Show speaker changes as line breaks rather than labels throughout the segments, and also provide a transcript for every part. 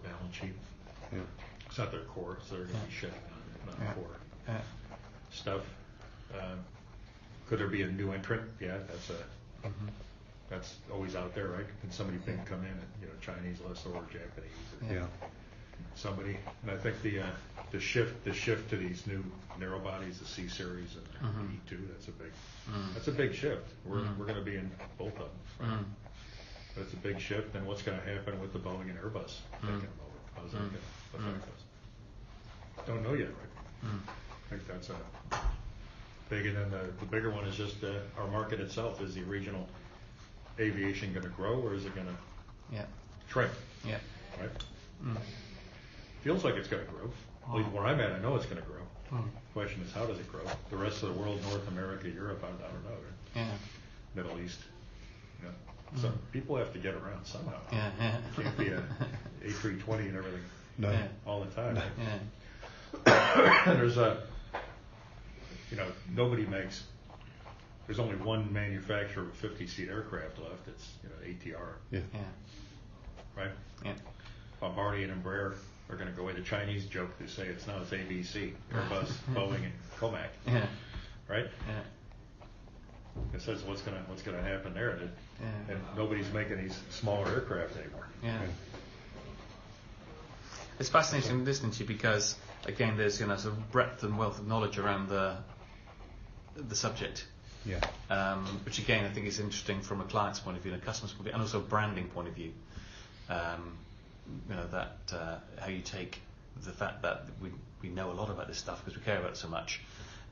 the balance sheet.
Yeah.
It's not their core, so they're going to be shedding on non-core stuff. Could there be a new entrant? Yeah, that's always out there, right? Can somebody big come in, and, Chinese lessor, Japanese, or somebody? And I think the shift to these new narrow bodies, the C series and the E2, that's a big shift. We're going to be in both of them. Right? But it's a big shift, and what's going to happen with the Boeing and Airbus taking them over? How's that going to affect us? Don't know yet, right? I think that's a big, and then the bigger one is just our market itself. Is the regional aviation going to grow, or is it going to shrink?
Yeah.
Right? Feels like it's going to grow. At least where I'm at, I know it's going to grow. The question is, how does it grow? The rest of the world, North America, Europe, I don't know. Right?
Yeah.
Middle East. So people have to get around somehow.
Yeah.
It can't be a A320 and everything all the time.
No.
Right? There's nobody makes. There's only one manufacturer of 50-seat aircraft left. It's ATR.
Yeah.
Right.
Yeah.
Bombardier and Embraer are going to go away. The Chinese joke they say it's ABC, Airbus, Boeing, and Comac.
Yeah.
Right.
Yeah.
It says what's going to happen there, and nobody's making these smaller aircraft anymore.
Yeah. It's fascinating listening to you because again, there's sort of breadth and wealth of knowledge around the subject.
Yeah.
Which again, I think is interesting from a client's point of view and a customer's point of view, and also a branding point of view. That how you take the fact that we know a lot about this stuff because we care about it so much,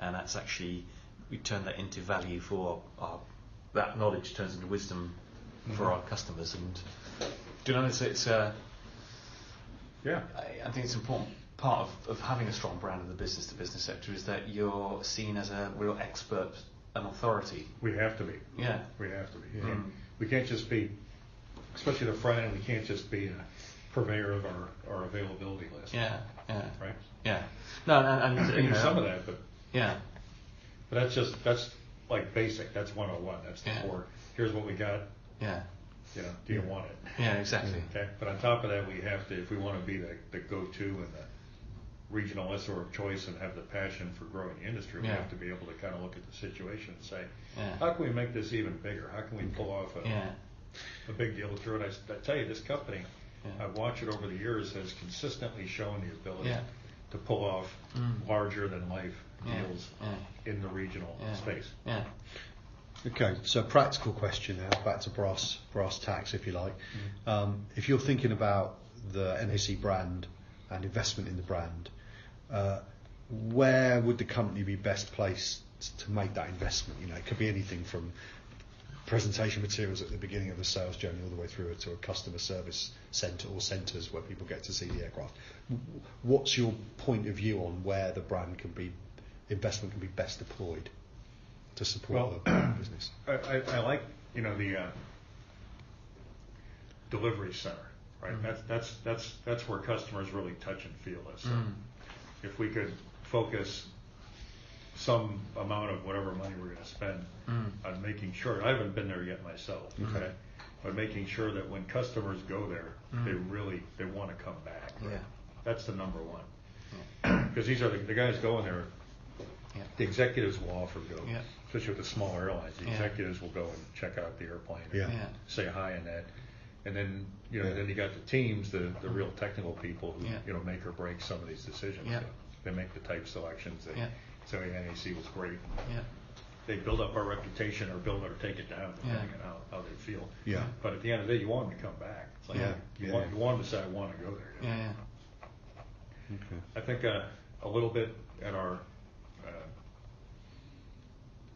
and that's actually we turn that into value for that knowledge turns into wisdom for our customers. And do you know it's I think it's an important part of having a strong brand in the business to business sector is that you're seen as a real expert and authority.
We have to be.
Yeah.
We have to be. We can't just be, especially the front end. We can't just be a purveyor of our availability list.
Yeah.
Right.
Yeah. No, and
do some of that, but
yeah.
But that's like basic. That's 101. That's the core. Here's what we got.
Yeah.
Do you want it?
Yeah, exactly.
Okay. But on top of that, we have to, if we want to be the go-to and the regional lessor of choice and have the passion for growing the industry, we have to be able to kind of look at the situation and say, how can we make this even bigger? How can we pull off a big deal through it? I tell you, this company, I've watched it over the years, has consistently shown the ability to pull off larger than life deals in the regional space.
Yeah.
Okay, so practical question now, back to brass tacks, if you like. If you're thinking about the NAC brand and investment in the brand, where would the company be best placed to make that investment? It could be anything from presentation materials at the beginning of the sales journey all the way through to a customer service centre or centres where people get to see the aircraft. What's your point of view on where the brand investment can be best deployed to support the business?
I like the delivery center, right? That's where customers really touch and feel us. So if we could focus some amount of whatever money we're going to spend on making sure, I haven't been there yet myself, okay, but making sure that when customers go there, they want to come back. Right?
Yeah.
That's the number one. Because these are the guys going there. The executives will often go, especially with the smaller airlines. The executives will go and check out the airplane, and say hi and that, and then then you got the teams, the real technical people who make or break some of these decisions.
Yeah.
They make the type selections. So NAC was great.
Yeah.
They build up our reputation or build it or take it down depending on how they feel.
Yeah.
But at the end of the day, you want them to come back. It's like you want them to say, I want to go there.
Yeah.
Okay.
I think a little bit at our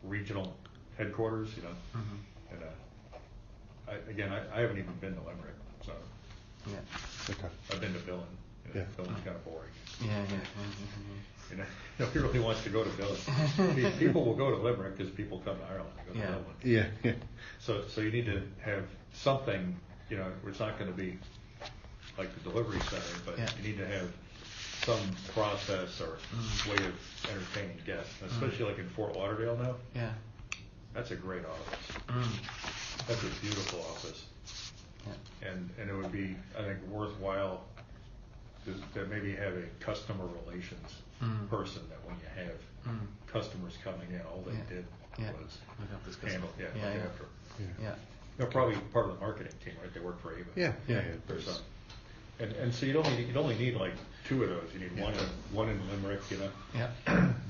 regional headquarters, and I haven't even been to Limerick, so
Okay.
I've been to Billund. Billund's kind of boring. Nobody really wants to go to Billund. People will go to Limerick because people come to Ireland to go to Billund.
Yeah.
So you need to have something, where it's not going to be like the delivery center, but you need to have some process or way of entertaining guests, especially like in Fort Lauderdale now.
Yeah.
That's a great office. That's a beautiful office. And it would be, I think, worthwhile that maybe have a customer relations person that when you have customers coming in, all they did was
look after this customer.
handle, look after.
Yeah.
They're probably part of the marketing team, right? They work for Ava.
Yeah.
Or something. And so you'd only need like 2 of those. You need one in Limerick, you know.
Yeah.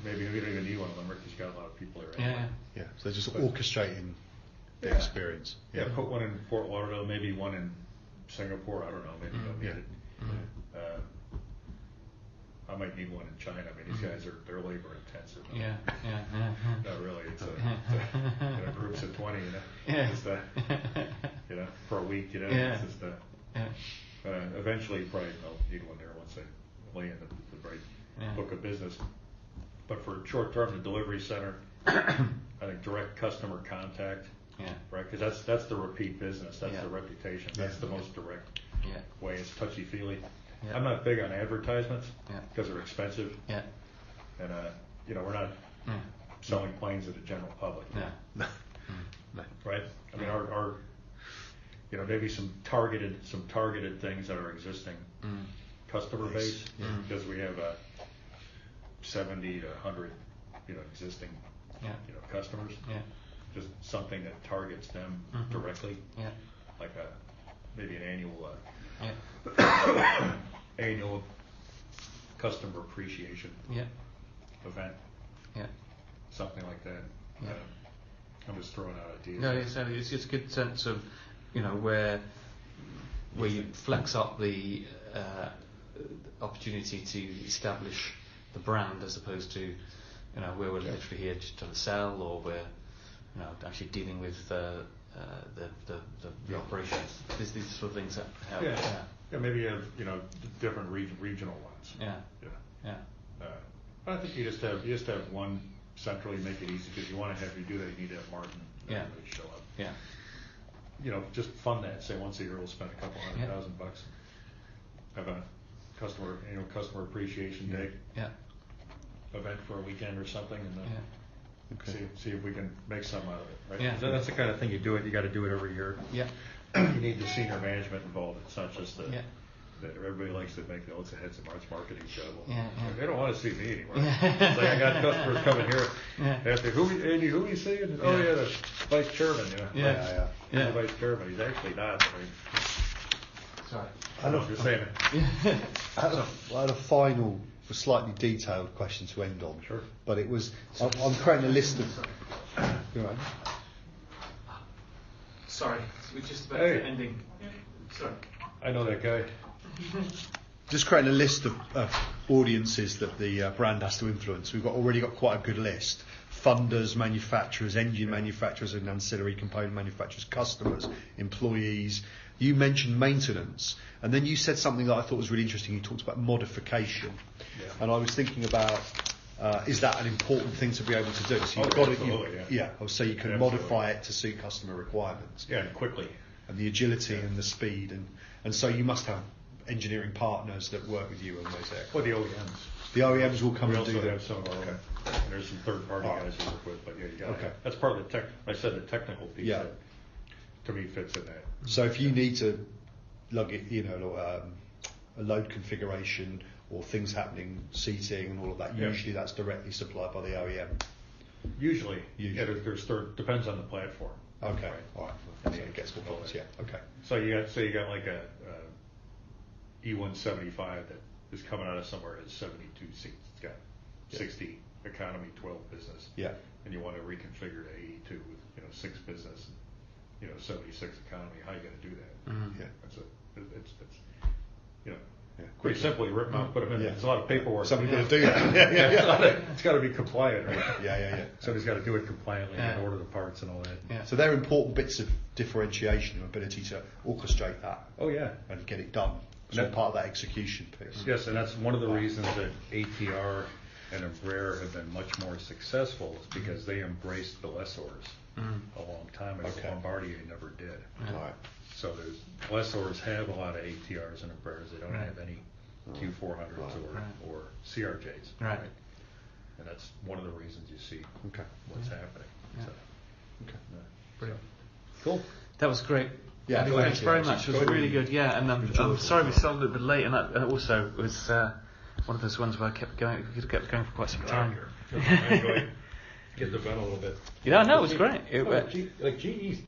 Maybe you don't even need one in Limerick because you got a lot of people there. Anyway.
Yeah. So just orchestrating the experience.
Yeah. Put one in Fort Lauderdale, maybe one in Singapore. I don't know. Maybe you don't need it. I might need one in China. I mean, these guys they're labor intensive.
Yeah.
Not really. It's a groups of 20, you know. Just for a week, you know. It's just eventually, probably I'll need one there once I lay in the right book of business. But for short term, the delivery center, I think direct customer contact. Right, because that's the repeat business. That's the reputation. That's the most direct way. It's touchy feely. I'm not big on advertisements because they're expensive. And we're not selling planes to the general public. Right. I mean, our maybe some targeted things that are existing customer base, because we have 70 to 100 existing customers. Just something that targets them directly, like maybe an annual customer appreciation event, something like that. I'm just throwing out ideas.
No, it's a good sense of where you flex up the opportunity to establish the brand as opposed to where we're literally here just to sell, or we're actually dealing with the operations. These sort of things that help.
Yeah, maybe you have different regional ones. I think you just have one centrally, make it easy, because you do that, you need to have Martin everybody show up. Just fund that. Say once a year we'll spend a couple $100,000 bucks. Have a annual customer appreciation day event for a weekend or something, and see if we can make something out of it. Right? That's the kind of thing you do it. You got to do it every year. You need the senior management involved. It's not just that everybody likes to make it's a heads of marketing job. They don't want to see me anymore. It's like I got customers coming here. After who are you seeing? Oh yeah, the vice chairman. The vice chairman. He's actually not.
Sorry.
I'm
just saying.
I had a final, slightly detailed question to end on.
Sure.
But it was, I'm creating a list of.
Sorry, we're just about to ending. Sorry.
I know that guy.
Just creating a list of audiences that the brand has to influence. We've already got quite a good list. Funders, manufacturers, engine manufacturers and ancillary component manufacturers, customers, employees. You mentioned maintenance, and then you said something that I thought was really interesting. You talked about modification, and I was thinking about, is that an important thing to be able to do? So you've got it, so you can modify it to suit customer requirements.
And quickly.
And the agility and the speed, and so you must have engineering partners that work with you on those aircraft.
Well, the OEMs.
The OEMs will come and do that.
We also have some of our own. And there's some third-party guys we work with, but you got it. That's part of the tech. I said the technical piece that, to me, fits in that.
So if you need to lug it, a load configuration or things happening, seating and all of that, usually that's directly supplied by the OEM.
Usually. There's depends on the platform.
Okay. All right. And it gets more points. Okay.
So you got like a E175 that is coming out of somewhere that's 72 seats. It's got 60 economy, 12 business. And you want to reconfigure to 82 with 6 business, 76 economy. How are you going to do that? It's pretty simply rip them out, put them in. It's a lot of paperwork.
Somebody's got to do that.
It's got to be compliant, right? Somebody's got to do it compliantly and order the parts and all that.
So they're important bits of differentiation, ability to orchestrate that. And get it done. So part of that execution piece.
Yes, and that's one of the reasons that ATR and Embraer have been much more successful, is because they embraced the lessors a long time ago. Bombardier never did. So lessors have a lot of ATRs and Embraers. They don't have any Q400s or CRJs.
Right.
And that's one of the reasons you see what's happening.
Brilliant.
Cool.
That was great.
Yeah,
Thanks
thank you.
very
It's
much. It was
enjoyable.
really good. Yeah, and I'm
Enjoyable.
sorry we started a little bit late, and that also was one of those ones where I kept going. We could have kept going for quite some time.
I enjoyed getting the bed a little bit.
Yeah, no, it was great.
Like GE's